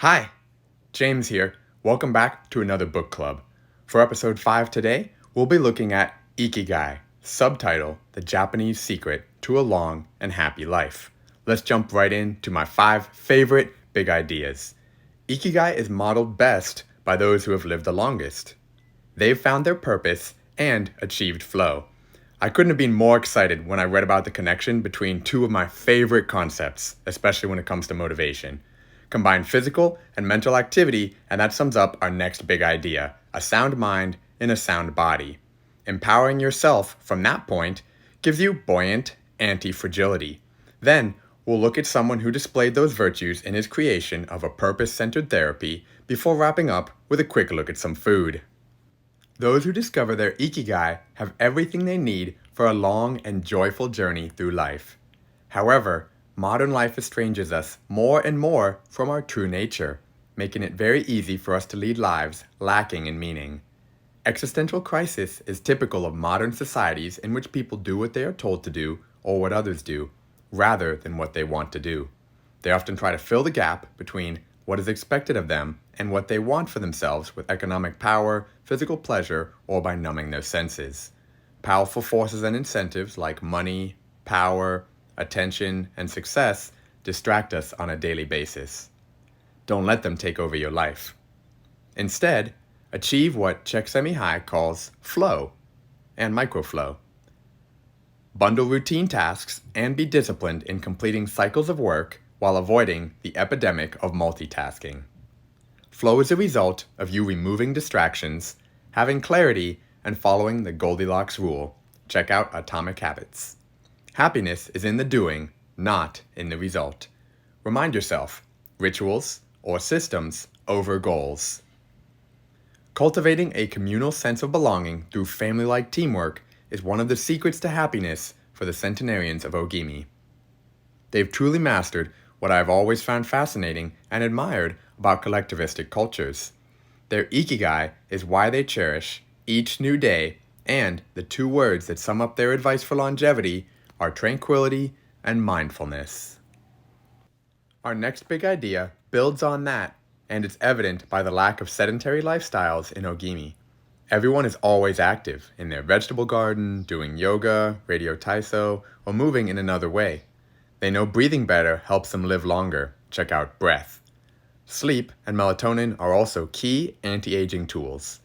Hi, James here. Welcome back to another book club. For episode 5 today, we'll be looking at Ikigai, subtitle The Japanese Secret to a Long and Happy Life. Let's jump right into my 5 favorite big ideas. Ikigai is modeled best by those who have lived the longest. They've found their purpose and achieved flow. I couldn't have been more excited when I read about the connection between two of my favorite concepts, especially when it comes to motivation. Combine physical and mental activity, and that sums up our next big idea, a sound mind in a sound body. Empowering yourself from that point gives you buoyant anti-fragility. Then, we'll look at someone who displayed those virtues in his creation of a purpose-centered therapy before wrapping up with a quick look at some food. Those who discover their Ikigai have everything they need for a long and joyful journey through life. However, modern life estranges us more and more from our true nature, making it very easy for us to lead lives lacking in meaning. Existential crisis is typical of modern societies in which people do what they are told to do or what others do, rather than what they want to do. They often try to fill the gap between what is expected of them and what they want for themselves with economic power, physical pleasure, or by numbing their senses. Powerful forces and incentives like money, power, attention, and success distract us on a daily basis. Don't let them take over your life. Instead, achieve what Csikszentmihalyi calls flow and microflow. Bundle routine tasks and be disciplined in completing cycles of work while avoiding the epidemic of multitasking. Flow is a result of you removing distractions, having clarity, and following the Goldilocks rule. Check out Atomic Habits. Happiness is in the doing, not in the result. Remind yourself, rituals or systems over goals. Cultivating a communal sense of belonging through family-like teamwork is one of the secrets to happiness for the centenarians of Ogimi. They've truly mastered what I've always found fascinating and admired about collectivistic cultures. Their Ikigai is why they cherish each new day, and the two words that sum up their advice for longevity are tranquility and mindfulness. Our next big idea builds on that, and it's evident by the lack of sedentary lifestyles in Ogimi. Everyone is always active in their vegetable garden, doing yoga, radio taiso, or moving in another way. They know breathing better helps them live longer. Check out breath. Sleep and melatonin are also key anti-aging tools.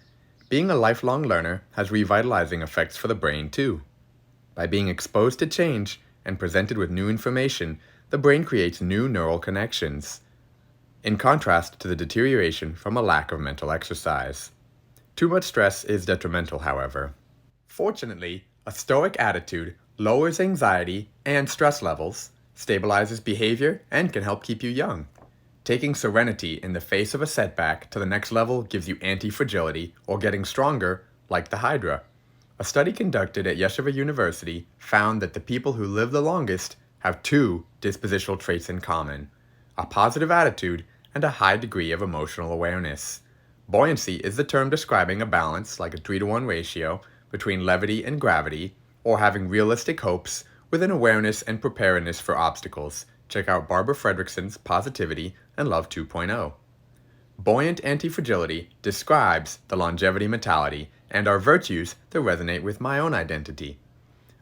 Being a lifelong learner has revitalizing effects for the brain too. By being exposed to change and presented with new information, the brain creates new neural connections, in contrast to the deterioration from a lack of mental exercise. Too much stress is detrimental, however. Fortunately, a stoic attitude lowers anxiety and stress levels, stabilizes behavior, and can help keep you young. Taking serenity in the face of a setback to the next level gives you anti-fragility or getting stronger, like the Hydra. A study conducted at Yeshiva University found that the people who live the longest have 2 dispositional traits in common: a positive attitude and a high degree of emotional awareness. Buoyancy is the term describing a balance, like a 3-to-1 ratio, between levity and gravity, or having realistic hopes with an awareness and preparedness for obstacles. Check out Barbara Fredrickson's Positivity and Love 2.0. Buoyant anti-fragility describes the longevity mentality and are virtues that resonate with my own identity.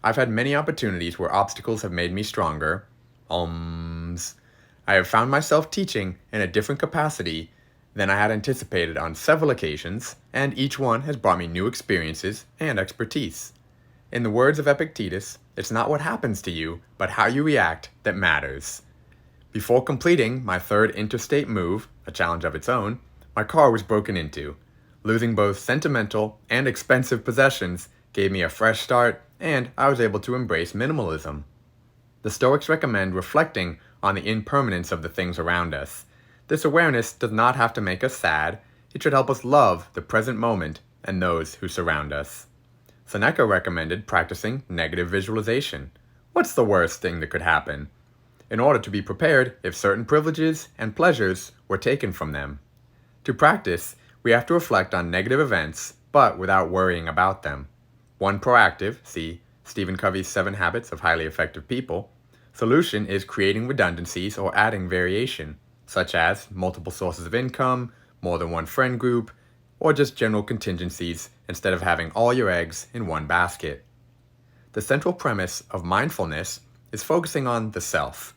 I've had many opportunities where obstacles have made me stronger. I have found myself teaching in a different capacity than I had anticipated on several occasions, and each one has brought me new experiences and expertise. In the words of Epictetus, it's not what happens to you, but how you react that matters. Before completing my 3rd interstate move, a challenge of its own, my car was broken into. Losing both sentimental and expensive possessions gave me a fresh start, and I was able to embrace minimalism. The Stoics recommend reflecting on the impermanence of the things around us. This awareness does not have to make us sad. It should help us love the present moment and those who surround us. Seneca recommended practicing negative visualization. What's the worst thing that could happen? In order to be prepared if certain privileges and pleasures were taken from them. To practice, we have to reflect on negative events, but without worrying about them. One proactive, see Stephen Covey's 7 Habits of Highly Effective People, solution is creating redundancies or adding variation. such as multiple sources of income, more than one friend group, or just general contingencies instead of having all your eggs in one basket. The central premise of mindfulness is focusing on the self,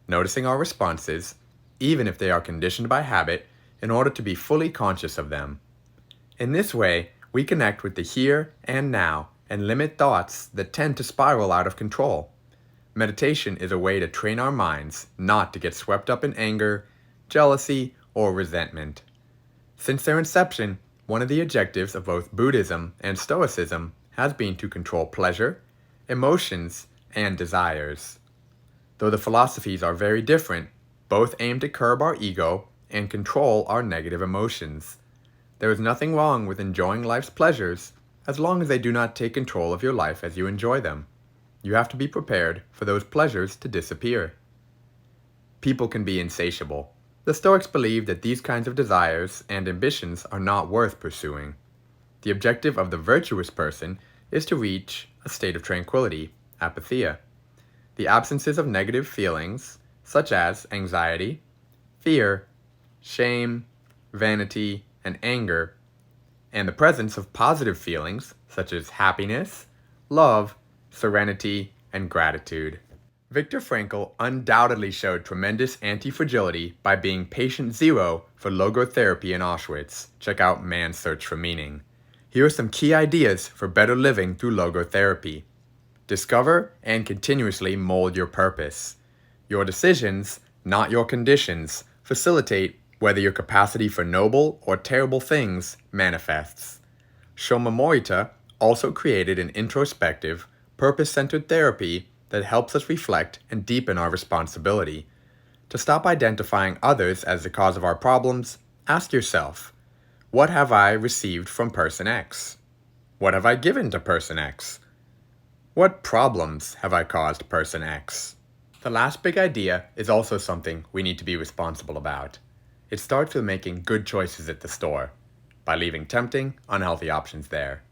noticing our responses, even if they are conditioned by habit, in order to be fully conscious of them. In this way, we connect with the here and now and limit thoughts that tend to spiral out of control. Meditation is a way to train our minds not to get swept up in anger, jealousy, or resentment. Since their inception, one of the objectives of both Buddhism and Stoicism has been to control pleasure, emotions, and desires. Though the philosophies are very different, both aim to curb our ego and control our negative emotions. There is nothing wrong with enjoying life's pleasures as long as they do not take control of your life as you enjoy them. You have to be prepared for those pleasures to disappear. People can be insatiable. The Stoics believe that these kinds of desires and ambitions are not worth pursuing. The objective of the virtuous person is to reach a state of tranquility, apatheia. The absences of negative feelings, such as anxiety, fear, shame, vanity, and anger, and the presence of positive feelings, such as happiness, love, serenity, and gratitude. Viktor Frankl undoubtedly showed tremendous anti-fragility by being patient zero for logotherapy in Auschwitz. Check out Man's Search for Meaning. Here are some key ideas for better living through logotherapy. Discover and continuously mold your purpose. Your decisions, not your conditions, facilitate whether your capacity for noble or terrible things manifests. Shoma Morita also created an introspective, purpose-centered therapy that helps us reflect and deepen our responsibility. To stop identifying others as the cause of our problems, ask yourself, what have I received from person X? What have I given to person X? What problems have I caused person X? The last big idea is also something we need to be responsible about. It starts with making good choices at the store, by leaving tempting, unhealthy options there.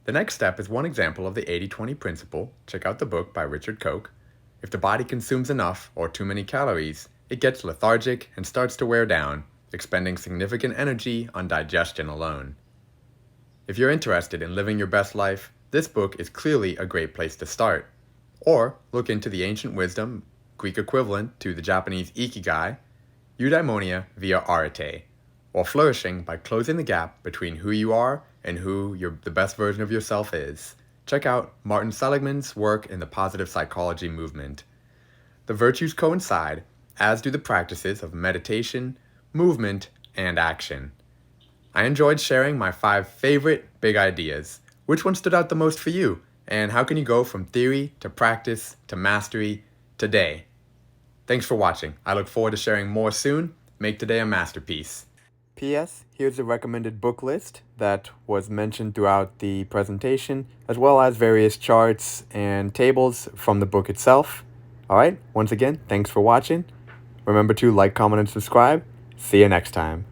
The next step is one example of the 80-20 principle. Check out the book by Richard Koch. If the body consumes enough or too many calories, it gets lethargic and starts to wear down, expending significant energy on digestion alone. If you're interested in living your best life, this book is clearly a great place to start. Or look into the ancient wisdom, Greek equivalent to the Japanese Ikigai, eudaimonia via arete, or flourishing by closing the gap between who you are and who the best version of yourself is. Check out Martin Seligman's work in the positive psychology movement. The virtues coincide, as do the practices of meditation, movement, and action. I enjoyed sharing my 5 favorite big ideas. Which one stood out the most for you? And how can you go from theory to practice to mastery today? Thanks for watching. I look forward to sharing more soon. Make today a masterpiece. P.S. Here's a recommended book list that was mentioned throughout the presentation, as well as various charts and tables from the book itself. Alright, once again, thanks for watching. Remember to like, comment, and subscribe. See you next time.